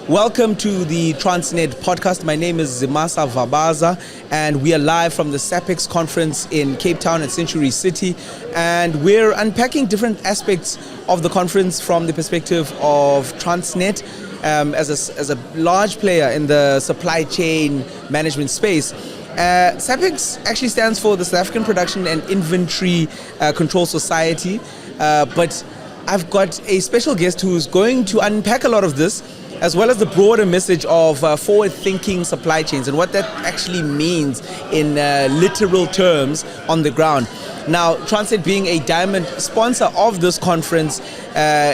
Welcome to the Transnet podcast. My name is Zimasa Vabaza, and we are live from the SAPEX conference in Cape Town at Century City. And we're unpacking different aspects of the conference from the perspective of Transnet as a large player in the supply chain management space. SAPEX actually stands for the South African Production and Inventory Control Society, but I've got a special guest who's going to unpack a lot of this, as well as the broader message of forward-thinking supply chains and what that actually means in literal terms on the ground. Now, Transnet, being a diamond sponsor of this conference,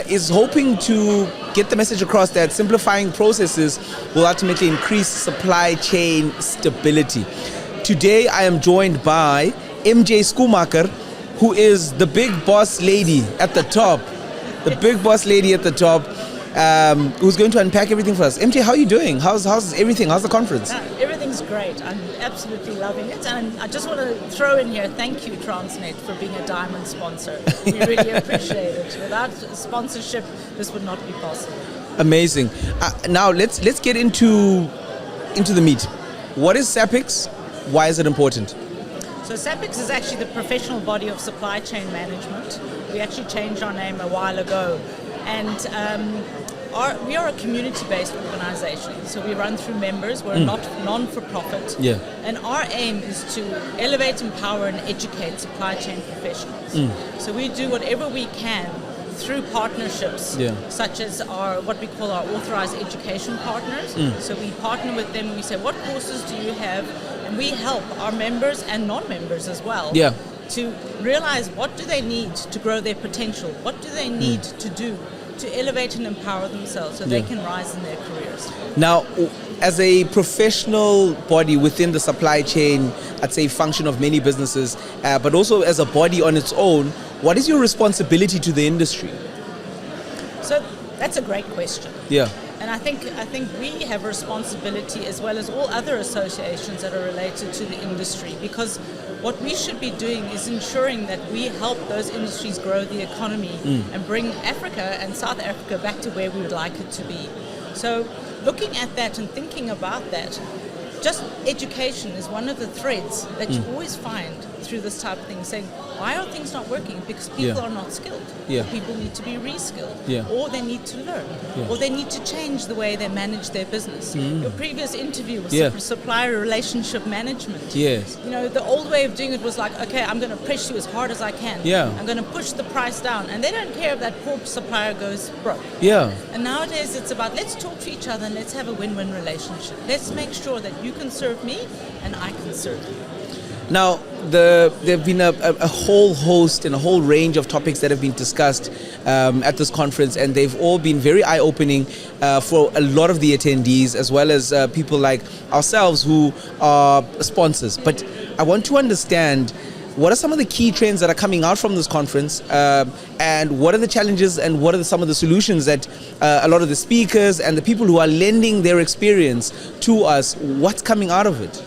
is hoping to get the message across that simplifying processes will ultimately increase supply chain stability. Today, I am joined by MJ Schoemaker, who is the big boss lady at the top. The big boss lady at the top. Who's going to unpack everything for us. MJ, how are you doing? How's everything? How's the conference? Everything's great. I'm absolutely loving it. And I just want to throw in here, thank you, Transnet, for being a diamond sponsor. We really appreciate it. Without sponsorship, this would not be possible. Amazing. Now, let's get into the meat. What is SAPEX? Why is it important? So SAPEX is actually the professional body of supply chain management. We actually changed our name a while ago. And we are a community-based organization, so we run through members. We're not non-for-profit, and our aim is to elevate, empower, and educate supply chain professionals. So we do whatever we can through partnerships, such as what we call our authorized education partners. So we partner with them and we say, what courses do you have? And we help our members and non-members as well to realize what do they need to grow their potential, what do they need to do to elevate and empower themselves so they can rise in their careers. Now, as a professional body within the supply chain, I'd say function of many businesses, but also as a body on its own, what is your responsibility to the industry? So that's a great question. Yeah. And I think we have a responsibility as well as all other associations that are related to the industry, because what we should be doing is ensuring that we help those industries grow the economy and bring Africa and South Africa back to where we would like it to be. So looking at that and thinking about that, just education is one of the threads that you always find through this type of thing, saying, why are things not working? Because people are not skilled. People need to be reskilled, or they need to learn, or they need to change the way they manage their business. Your previous interview was supplier relationship management. Yes. You know, the old way of doing it was like, okay, I'm going to press you as hard as I can. I'm going to push the price down, and they don't care if that poor supplier goes broke. And nowadays it's about, let's talk to each other and let's have a win-win relationship. Let's make sure that you can serve me and I can serve you. Now, there have been a whole host and a whole range of topics that have been discussed at this conference, and they've all been very eye-opening for a lot of the attendees, as well as people like ourselves who are sponsors. But I want to understand, what are some of the key trends that are coming out from this conference, and what are the challenges and what are some of the solutions that a lot of the speakers and the people who are lending their experience to us, what's coming out of it?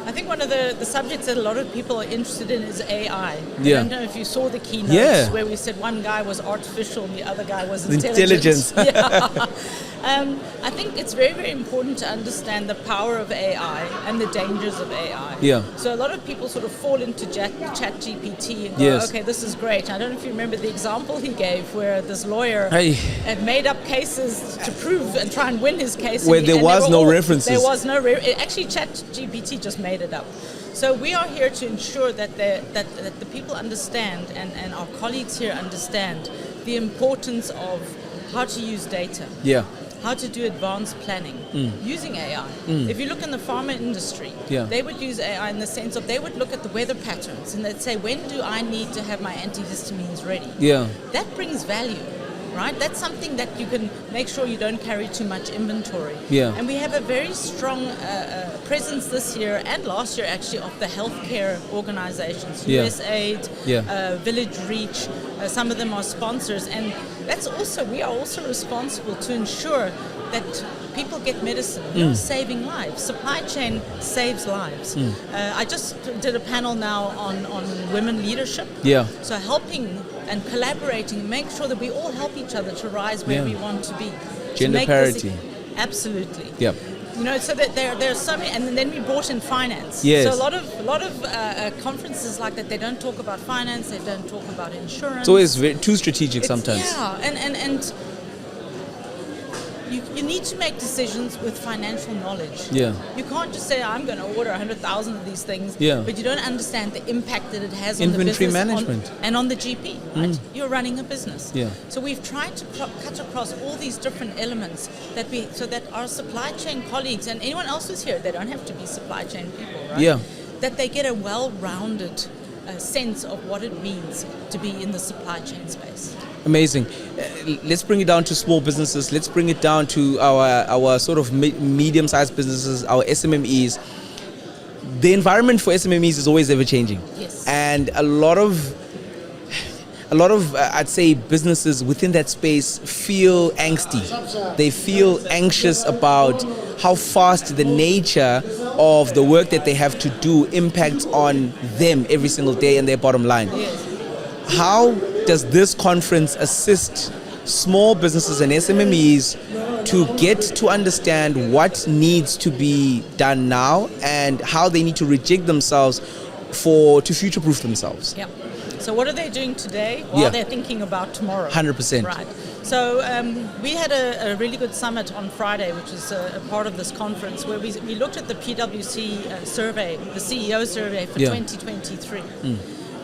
I think one of the subjects that a lot of people are interested in is AI. I don't know if you saw the keynotes where we said one guy was artificial and the other guy was intelligence. I think it's very, very important to understand the power of AI and the dangers of AI. So a lot of people sort of fall into ChatGPT and go, okay, this is great. I don't know if you remember the example he gave where this lawyer had made up cases to prove and try and win his case. Where there was no references. There was no actually, ChatGPT just made it up. So we are here to ensure that the people understand and our colleagues here understand the importance of how to use data. How to do advanced planning using AI. If you look in the pharma industry, they would use AI in the sense of they would look at the weather patterns and they'd say, when do I need to have my antihistamines ready? That brings value. Right? That's something that you can make sure you don't carry too much inventory. And we have a very strong presence this year and last year actually of the healthcare organizations, USAID, Village Reach, some of them are sponsors, and we are also responsible to ensure that people get medicine. We're saving lives. Supply chain saves lives. I just did a panel now on women leadership. So helping and collaborating, make sure that we all help each other to rise where we want to be. Gender parity. Absolutely. Yeah. You know, so that there are so many, and then we brought in finance. Yes. So a lot of conferences like that, they don't talk about finance, they don't talk about insurance. It's always too strategic sometimes. Yeah, and you need to make decisions with financial knowledge. Yeah. You can't just say, I'm going to order 100,000 of these things, Yeah. but you don't understand the impact that it has on the Inventory business management. and on the GP. Right? You're running a business. Yeah. So we've tried to cut across all these different elements so that our supply chain colleagues and anyone else who's here, they don't have to be supply chain people, right? Yeah. That they get a well-rounded sense of what it means to be in the supply chain space. Amazing. Let's bring it down to small businesses. Let's bring it down to our sort of medium-sized businesses, our SMMEs. The environment for SMMEs is always ever-changing. Yes. And a lot of I'd say businesses within that space feel angsty. They feel anxious about how fast the nature of the work that they have to do impacts on them every single day and their bottom line. How does this conference assist small businesses and SMMEs to get to understand what needs to be done now and how they need to rejig themselves to future-proof themselves? Yeah. So what are they doing today while they're thinking about tomorrow? 100%. Right. So we had a really good summit on Friday, which is a part of this conference, where we looked at the PwC survey, the CEO survey for 2023.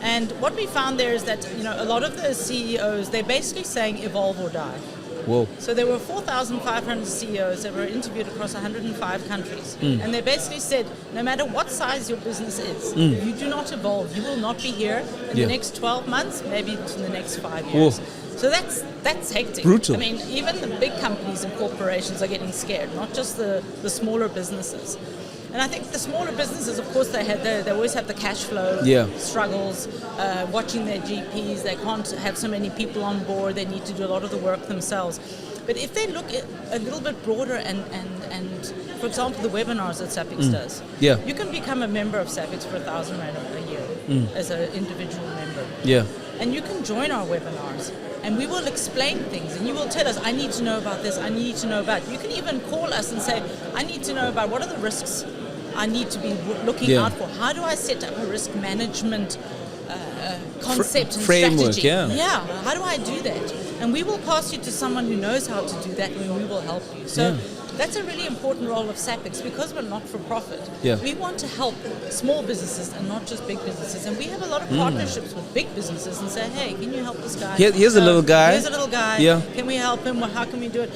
And what we found there is that, you know, a lot of the CEOs, they're basically saying evolve or die. Whoa. So there were 4,500 CEOs that were interviewed across 105 countries. And they basically said, no matter what size your business is, if you do not evolve, you will not be here in the next 12 months, maybe in the next 5 years. Whoa. So that's hectic. Brutal. I mean, even the big companies and corporations are getting scared, not just the smaller businesses. And I think the smaller businesses, of course, they always have the cash flow struggles, watching their GPs. They can't have so many people on board. They need to do a lot of the work themselves. But if they look a little bit broader and for example, the webinars that SAPIX does, you can become a member of SAPIX for 1,000 Rand a year as an individual member. Yeah. And you can join our webinars. And we will explain things, and you will tell us, I need to know about this, I need to know about. You can even call us and say, I need to know about what are the risks I need to be looking out for. How do I set up a risk management concept and framework, strategy? yeah. How do I do that? And we will pass you to someone who knows how to do that, and we will help you. So that's a really important role of SAPIX, because we're not for profit. We want to help small businesses and not just big businesses. And we have a lot of partnerships with big businesses and say, hey, can you help this guy? Here's a little guy. Here's a little guy. Yeah. Can we help him? How can we do it?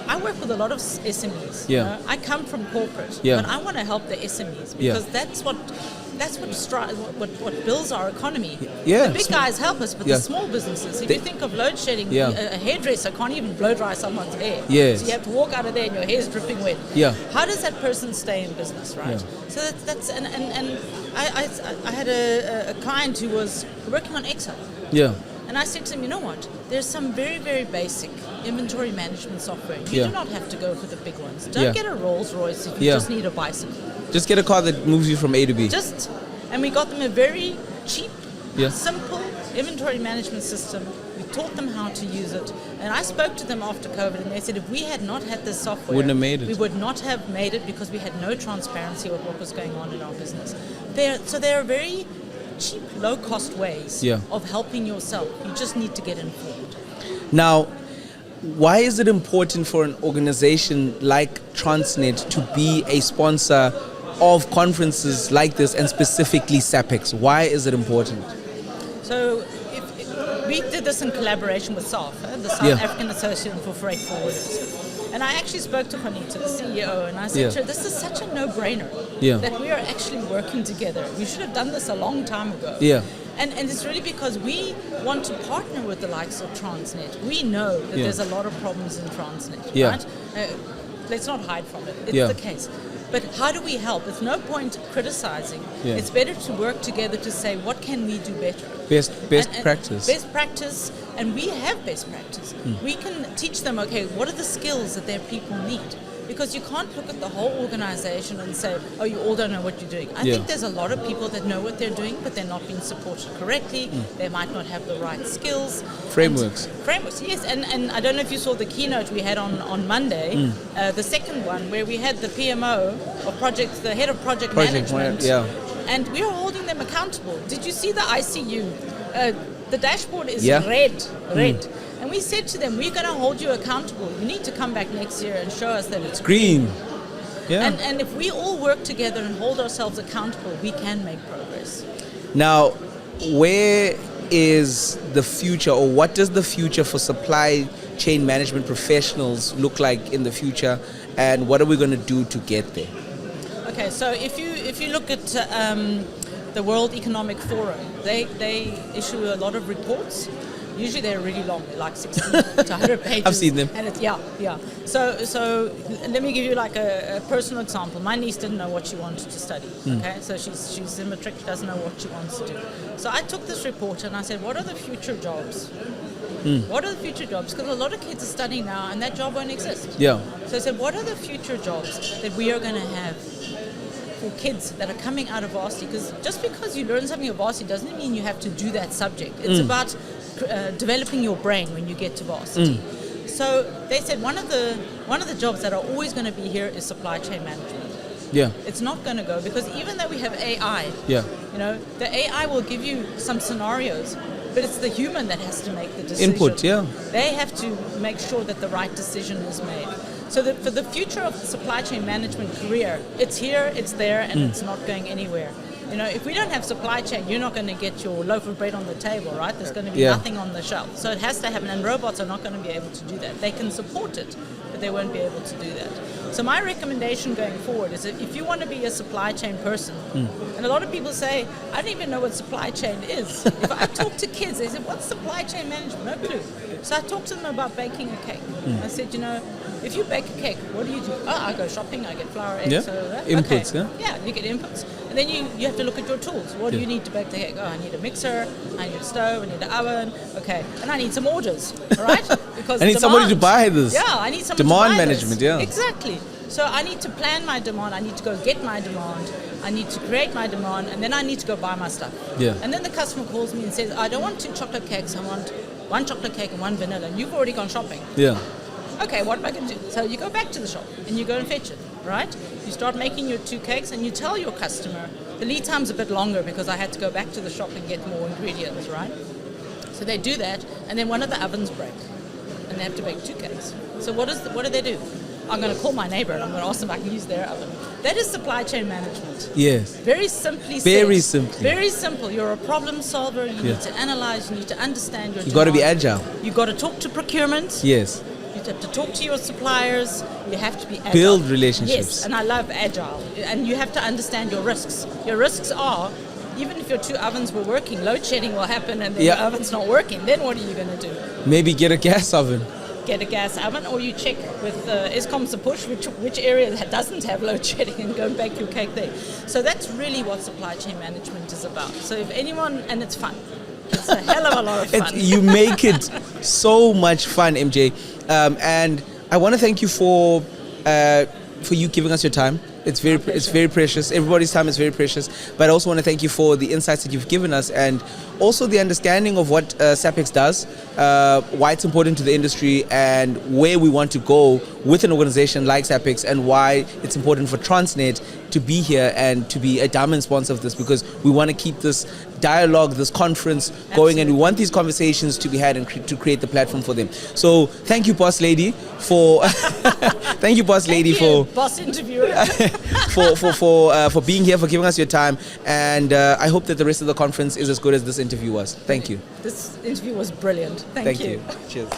I work with a lot of SMEs. Yeah. You know? I come from corporate, Yeah. but I want to help the SMEs because that's what builds our economy. Yeah. The big guys help us, but the small businesses, if you think of load shedding, a hairdresser can't even blow dry someone's hair. Yes. So you have to walk out of there and your hair's dripping wet. Yeah. How does that person stay in business, right? Yeah. So that's and I had a client who was working on Excel. Yeah. And I said to him, you know what? There's some very, very basic inventory management software. You do not have to go for the big ones. Don't get a Rolls Royce if you just need a bicycle. Just get a car that moves you from A to B. And we got them a very cheap, Yeah. simple inventory management system. We taught them how to use it. And I spoke to them after COVID, and they said if we had not had this software, Wouldn't have made it. we would not have made it because we had no transparency of what was going on in our business. They're very cheap, low-cost ways of helping yourself. You just need to get informed. Now, why is it important for an organization like Transnet to be a sponsor of conferences like this, and specifically SAPIX? Why is it important? So we did this in collaboration with SAF, the South African Association for Freight Forwarders. And I actually spoke to Juanita, the CEO, and I said to her, this is such a no-brainer that we are actually working together. We should have done this a long time ago. Yeah. And it's really because we want to partner with the likes of Transnet. We know that there's a lot of problems in Transnet, right? Let's not hide from it. It's the case. But how do we help? It's no point criticizing. It's better to work together to say, what can we do better? Best practice. Best practice, and we have best practice. We can teach them, okay, what are the skills that their people need? because you can't look at the whole organization and say, oh, you all don't know what you're doing. I think there's a lot of people that know what they're doing, but they're not being supported correctly. They might not have the right skills. Frameworks, yes. And I don't know if you saw the keynote we had on Monday, the second one, where we had the PMO of projects, the head of project management. And we are holding them accountable. Did you see the ICU? The dashboard is red. And we said to them, we're going to hold you accountable. You need to come back next year and show us that it's green. Yeah. And if we all work together and hold ourselves accountable, we can make progress. Now, where is the future, or what does the future for supply chain management professionals look like in the future, and what are we going to do to get there? Okay, so if you look at the World Economic Forum, they issue a lot of reports. Usually they're really long, they're like 60 to 100 pages. I've seen them. And it's, So let me give you like a personal example. My niece didn't know what she wanted to study. Okay, so she's in matric, she doesn't know what she wants to do. So I took this report and I said, what are the future jobs? What are the future jobs? Because a lot of kids are studying now and that job won't exist. Yeah. So I said, what are the future jobs that we are going to have for kids that are coming out of varsity? Because just because you learn something at varsity doesn't mean you have to do that subject. It's about developing your brain when you get to varsity. So they said one of the jobs that are always going to be here is supply chain management. Yeah. It's not going to go, because even though we have AI, yeah, the AI will give you some scenarios, but it's the human that has to make the decision. Input, yeah. They have to make sure that the right decision is made. So that for the future of the supply chain management career, it's here, it's there, and it's not going anywhere. If we don't have supply chain, you're not going to get your loaf of bread on the table, right? There's going to be nothing on the shelf. So it has to happen, and robots are not going to be able to do that. They can support it, but they won't be able to do that. So my recommendation going forward is that if you want to be a supply chain person, and a lot of people say, I don't even know what supply chain is. If I talk to kids, they say, what's supply chain management? No clue. So I talked to them about baking a cake. I said, if you bake a cake, what do you do? Oh, I go shopping, I get flour, eggs. Inputs, Yeah, you get inputs. And then you have to look at your tools. What do you need to bake the cake? Oh, I need a mixer, I need a stove, I need an oven. Okay, and I need some orders, all right? Because I need somebody to buy this. Yeah, I need someone demand to buy management, this. Exactly. So I need to plan my demand, I need to go get my demand, I need to create my demand, and then I need to go buy my stuff. Yeah. And then the customer calls me and says, I don't want 2 chocolate cakes, I want 1 chocolate cake and 1 vanilla. And you've already gone shopping. Yeah. Okay, what am I going to do? So you go back to the shop and you go and fetch it, right? You start making your 2 cakes and you tell your customer, the lead time's a bit longer because I had to go back to the shop and get more ingredients, right? So they do that, and then one of the ovens break, and they have to bake 2 cakes. So what do they do? I'm going to call my neighbor and I'm going to ask them if I can use their oven. That is supply chain management. Yes. Very simply Very said. simply. Very simple. You're a problem solver. You need to analyze. You need to understand your You got to be agile. You got to talk to procurement. Yes. You have to talk to your suppliers. You have to be agile. Build relationships. Yes, and I love agile. And you have to understand your risks. Your risks are, even if your 2 ovens were working, load shedding will happen and then your oven's not working. Then what are you going to do? Maybe get a gas oven. Get a gas oven, or you check with Eskom's push which area that doesn't have load shedding and go bake your cake there. So that's really what supply chain management is about. So if anyone, and it's fun. It's a hell of a lot of fun. You make it so much fun, MJ. And I want to thank you for you giving us your time. It's very precious. Everybody's time is very precious. But I also want to thank you for the insights that you've given us, and also the understanding of what SAPEX does, why it's important to the industry, and where we want to go with an organization like SAPEX, and why it's important for Transnet to be here and to be a diamond sponsor of this, because we want to keep this dialogue, this conference going, and we want these conversations to be had and to create the platform for them. So thank you, boss lady, for thank you, boss lady, for boss interviewer. for being here, for giving us your time, and I hope that the rest of the conference is as good as this interview was. Thank you. This interview was brilliant. Thank you. Cheers.